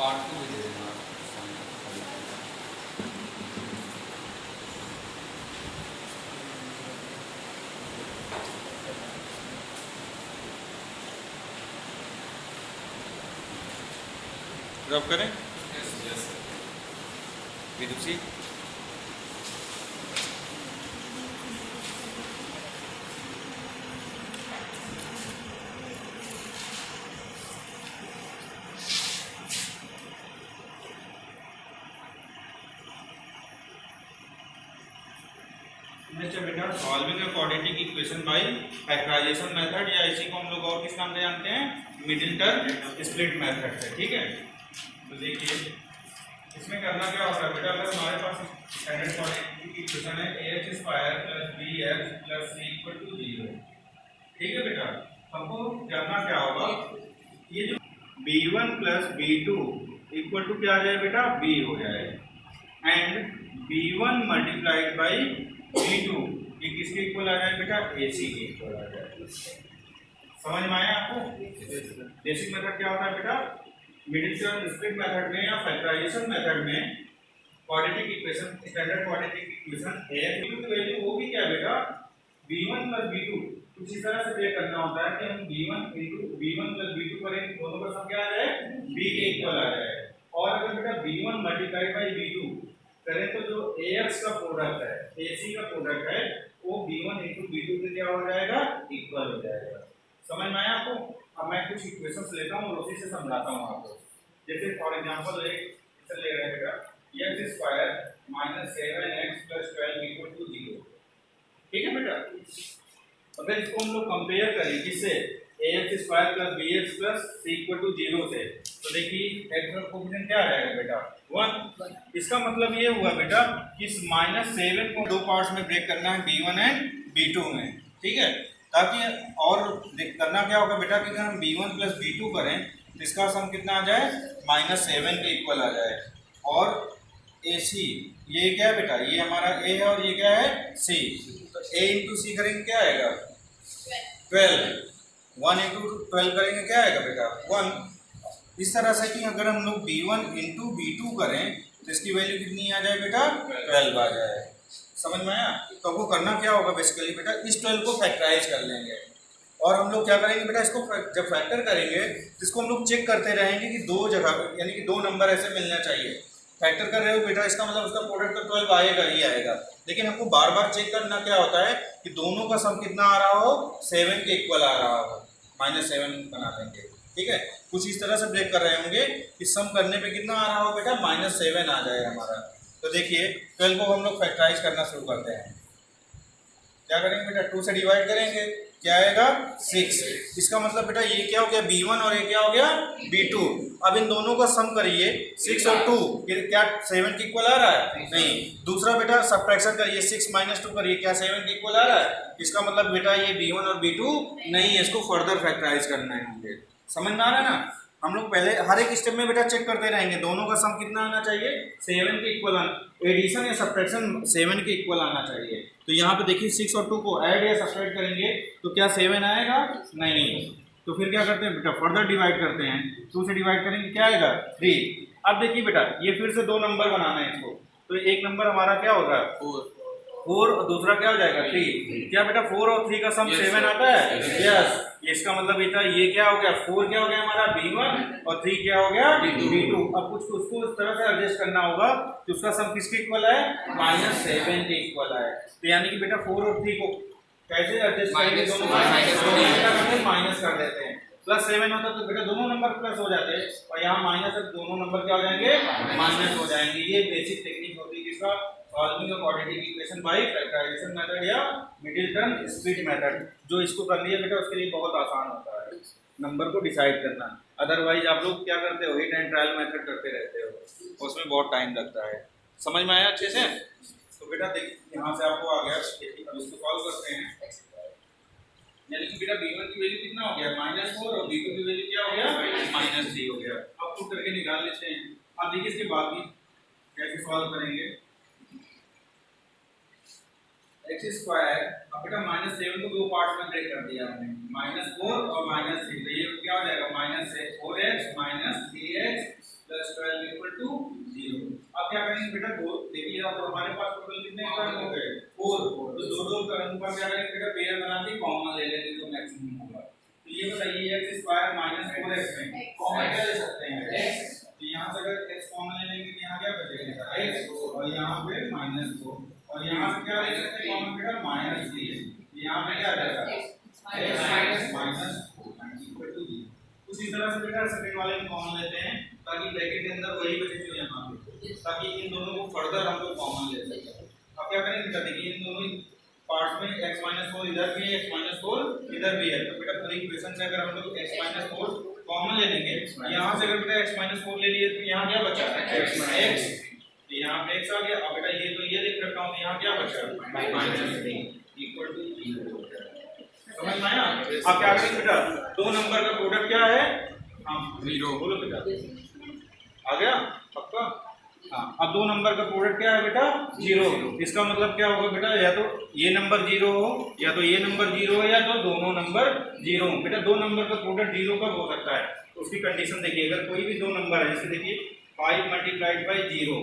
Part को भी दे देना। ड्रॉप करें विदुषी। बेटा solving a quadratic equation by factorisation method, या इसी को हम लोग और किस नाम से जानते हैं, मिडिलटन स्प्लिट मेथड से। ठीक है, तो देखिए इसमें करना क्या होता है बेटा, अगर हमारे पास स्टैंडर्ड क्वाड्रेटिक इक्वेशन है ax square plus bx plus c equal to 0। ठीक है बेटा, हमको करना क्या होगा, ये जो b1 plus b2 equal to क्या आ जाए बेटा, b हो जाए, and b1 multiplied by b2 ये किसके इक्वल आ जाए बेटा, ac के इक्वल आ जाए। समझ में आया आपको? बेसिक मेथड क्या होता है बेटा, मिडिलटन स्प्लिट मेथड में या फैक्टराइजेशन मेथड में quadratic equation, standard quadratic equation है, b2 की वैल्यू वो भी क्या बेटा, b1 प्लस b2 कुछ इस तरह से ब्रेक करना होता है कि हम b1 प्लस b2 करें, दोनों का सम क्या आ जाए, b के इक्वल आ जाए। और अगर बेटा b1 मल्टीप्लाई बाई b2 करें तो जो ax का प्रोडक्ट है, ac का प्रोडक्ट है, वो b1 इंटू b2 के क्या हो जाएगा, इक्वल हो जाएगा। समझ में आया आपको? अब मैं कुछ इक्वेशंस लेता हूँ और उसी से समझाता हूँ आपको। जैसे फॉर एग्जांपल एक ले रहे हैं बेटा, x square minus 7x plus 12 equal to 0। ठीक है बेटा, अगर इसको हम लोग कंपेयर करें किससे, ax square plus bx plus c equal to 0 से, तो देखिए x का कोएफिशिएंट क्या आ जाएगा बेटा, 1। इसका मतलब ये हुआ बेटा कि इस -7 को दो पार्ट्स में ब्रेक करना है, b1 एंड b2 में। ठीक है, ताकि और करना क्या होगा बेटा कि अगर हम b1 प्लस b2 करें तो इसका सम कितना आ जाए, -7 के इक्वल आ जाए। और ac ये क्या है बेटा, ये हमारा a है और ये क्या है c, तो a इंटू सी करेंगे क्या आएगा, 12। 1 इंटू 12 करेंगे क्या आएगा बेटा, 1। इस तरह से कि अगर हम लोग b1 इंटू b2 करें तो इसकी वैल्यू कितनी आ जाए बेटा, 12 आ जाए। समझ में आया? तो आपको करना क्या होगा बेसिकली बेटा, इस 12 को फैक्टराइज कर लेंगे और हम लोग क्या करेंगे बेटा, इसको जब फैक्टर करेंगे तो इसको हम लोग चेक करते रहेंगे कि दो जगह यानी कि दो नंबर ऐसे मिलना चाहिए। फैक्टर कर रहे हो बेटा, इसका मतलब उसका प्रोडक्ट तो 12 आएगा ही आएगा, लेकिन हमको बार बार चेक करना क्या होता है कि दोनों का सम कितना आ रहा हो, 7 के इक्वल आ रहा हो, -7 बना देंगे। ठीक है, कुछ इस तरह से ब्रेक कर रहे होंगे कि सम करने पे कितना आ रहा हो बेटा, -7 आ जाए हमारा। तो देखिए 12 को हम लोग फैक्टराइज करना शुरू करते हैं। क्या करेंगे बेटा, 2 से डिवाइड करेंगे, क्या आएगा 6। इसका मतलब बेटा ये क्या हो गया, b1 और ये क्या हो गया, b2। अब इन दोनों का सम करिए, 6 और 2 क्या 7 के इक्वल आ रहा है, नहीं। दूसरा बेटा सब्ट्रैक्शन करिए, 6 - 2 करिए, क्या 7 के इक्वल आ रहा है। इसका मतलब बेटा ये b1 और b2 नहीं है, इसको फर्दर फैक्टराइज करना है मुझे। समझ में आ रहा है ना? हम लोग पहले हर एक स्टेप में बेटा चेक करते रहेंगे, दोनों का सम कितना आना चाहिए, 7 के इक्वल एडिशन या सब्ट्रैक्शन 7 के इक्वल आना चाहिए। तो यहाँ पे देखिए 6 और 2 को ऐड या सब्ट्रैक्ट करेंगे तो क्या 7 आएगा, नहीं। तो फिर क्या करते हैं बेटा, फर्दर डिवाइड करते हैं, 2 से डिवाइड करेंगे क्या आएगा, 3। अब देखिए बेटा ये फिर से दो नंबर बनाना है इसको, तो एक नंबर हमारा क्या होगा, 4 और दूसरा क्या हो जाएगा, 3। क्या बेटा 4 और 3 का सम 7 आता है, यस। इसका मतलब बेटा ये क्या हो गया, 4 क्या हो गया हमारा b1 और 3 क्या हो गया b2। अब कुछ उसको इस तरह से एडजस्ट करना होगा कि उसका सम किसके इक्वल है, -7 के इक्वल है। तो यानी कि बेटा 4 और 3 को कैसे एडजस्ट करेंगे, दोनों माइनस कर देते हैं। +7 होता तो बेटा दोनों नंबर प्लस हो जाते हैं, और यहाँ माइनस है दोनों नंबर क्या हो जाएंगे, माइनस हो जाएंगे। ये बेसिक टेक्निक होती है किसका, solving quadratic equation by factorisation method या मिडिलटन स्प्लिट मेथड। जो इसको कर लिया बेटा उसके लिए बहुत आसान होता है नंबर को डिसाइड करना। अदरवाइज आप लोग क्या करते हो, हिट एंड ट्रायल मेथड करते रहते हो, उसमें बहुत टाइम लगता है। समझ में आया अच्छे से? तो बेटा देखिए यहाँ से आपको आ गया, अब इसको सॉल्व करते हैं। यानी कि बेटा b1 की वैल्यू कितना हो गया, -4, और b2 की वैल्यू क्या हो गया, -3 हो गया। अब पुट करके निकाल लेते हैं। अब देखिए इसके बाद भी कैसे सॉल्व करेंगे। x स्क्वायर, अब बेटा -7 को दो पार्ट्स में ब्रेक कर दिया हमने, -4 और -3। तो ये क्या हो जाएगा, -4x - 3x + बेटा दो देखिए आप हमारे पास टोटल कितने टर्म हो गए 4 तो दो दो टर्म का क्या करेंगे बेटा पेयर बना के कॉमन ले लेंगे जो मैक्सिमम होगा। तो ये बताइए x स्क्वायर माइनस 4x में कॉमन क्या ले सकते हैं x, तो यहां से अगर x कॉमन ले लेंगे तो यहां क्या बचेगा x और यहां पे -4 और यहां से क्या ले सकते हैं कॉमन बेटा -3 यहां पे क्या आ जाएगा x -4 उसी तरह से बेटा सेकंड वाले में कॉमन लेते हैं ताकि ब्रैकेट के अंदर वही बचे जो यहाँ पे ताकि इन दोनों को फर्दर हम लोग कॉमन ले सकें। अब क्या करेंगे बेटा देखिए इन दोनों पार्ट्स में x -4 इधर भी है x -4 इधर भी है तो बेटा पूरी इक्वेशन से अगर हम लोग x -4 कॉमन ले लेंगे यहाँ से अगर बेटा x -4 ले लिए तो यहाँ क्या बचा x तो यहाँ पे x आ गया। अब बेटा ये तो ये लिख रखा हूँ यहाँ क्या बचा -3 इक्वल टू 0 समझ में आया। अब क्या करेंगे बेटा दो नंबर का प्रोडक्ट क्या है हम 0 बोलो बेटा आ गया पक्का। हाँ अब दो नंबर का प्रोडक्ट क्या है बेटा 0 इसका मतलब क्या होगा बेटा या तो ये नंबर 0 हो या तो ये नंबर 0 हो या तो दोनों नंबर 0 हो। बेटा दो नंबर का प्रोडक्ट 0 कब हो सकता है तो उसकी कंडीशन देखिए अगर कोई भी दो नंबर है जैसे देखिए 5 × 0